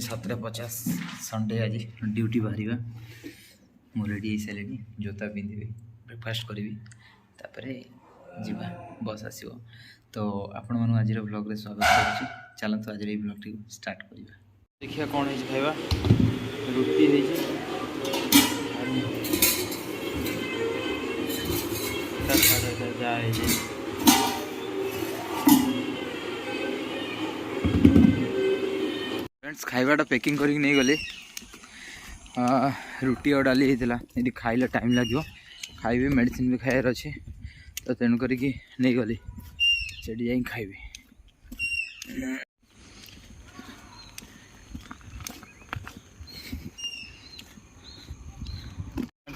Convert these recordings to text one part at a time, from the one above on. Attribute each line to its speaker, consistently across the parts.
Speaker 1: 7:50 Sunday आज duty बाहर मु रेडी हो सारे जोता पिंधि ब्रेकफास्ट करी जीवा बस आसो तो आपण मन आज ब्लॉग रे स्वागत करुच्ची। चलते आज ब्लॉग टी स्टार्ट करवा देखिए कौन है खाइबा रुटी फ्रेंड्स खाइबाटा पैकिंग करके नहीं गले रुटी और डाली होता ये खाइले टाइम लगे खाइबे मेडिसिन भी खाइबार अच्छे तो तेणु करके नहीं गली से जा खाइबे।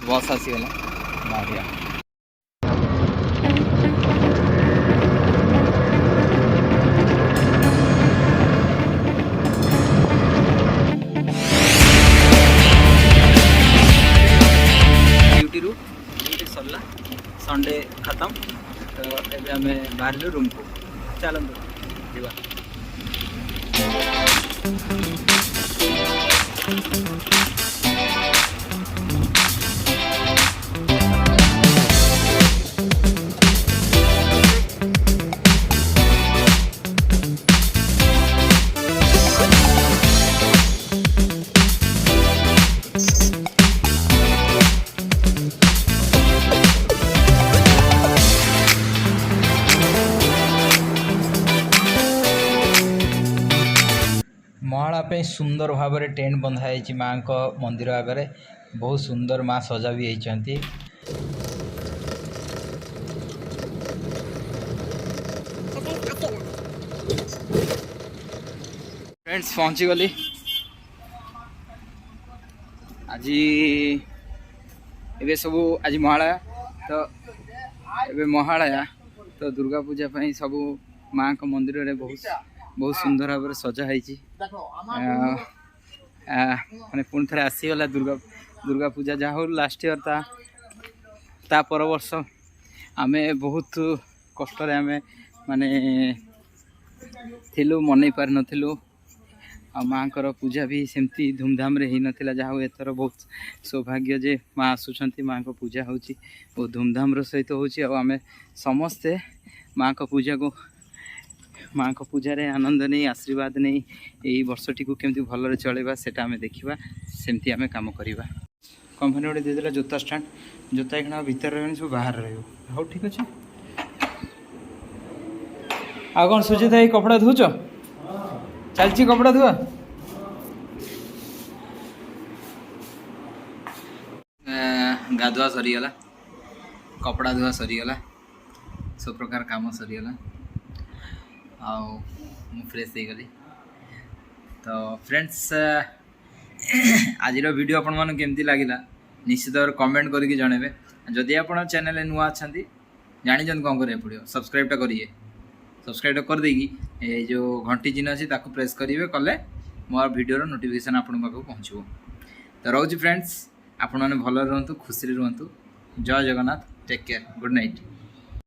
Speaker 1: बस आसीगला बाहरिया सरला संडे खत्म तो ये आम बाहर रूम को चलते जीवा। महाड़ा पे सुंदर भाव में टेंट बंधाई माँ को मंदिर आगे बहुत सुंदर माँ सजा भी होती। फ्रेंड्स पहुँची गली आज ये सब आज महालया तो ये महालया तो दुर्गा पूजा सब माँ को मंदिर रे बहुत सुंदर भाव में सजा है माने पुणी थे आसीगला दुर्गा पूजा जहाँ हो लास्ट ईयर ता पर वर्ष आमे बहुत कष्ट आम माने थिलु मन पार नथिलु आ माँ कर पूजा भी सेमती धूमधाम रे ही नथिला जहाँ एथर बहुत सौभाग्य जे माँ आसुचंती माँ को पूजा होची बहुत धूमधाम रो सहित होची आ आमे समस्ते माँ को पूजा को माँ को पूजा रे आनंद नहीं आशीर्वाद नहीं यही वर्षटी को केमती भल चलेबा सेटा आमे देखिबा सेमती आमे काम करिबा। कंपनी गोटे देदेला जोता स्टैंड जोता एखना भीतर रहनी सब बाहर रहयो हो ठीक अछि। आ कोन सुजित भाई कपड़ा धुच चलची कपड़ा धुआ गाधुआ सरीगला कपड़ा धुआ सरीगला सब प्रकार काम सरीगला आउ फ्रेश हो गली। तो फ्रेंड्स आज वीडियो आपण मन केमती लगिला निश्चित भाव कमेंट करके जनइबे। जदि आप चैनल नुआ अच्छा जानी कौन करें पड़ो सब्सक्राइबटा करिए सब्सक्राइब कर देगी ये जो घंटी चिन्ह अच्छी प्रेस करेंगे कले मोर वीडियो नोटिफिकेशन आपण पाक पहुँचो। तो रोज फ्रेंड्स आपण मैंने भल रुहतु खुशी रुहतु। जय Jagannath take care good night.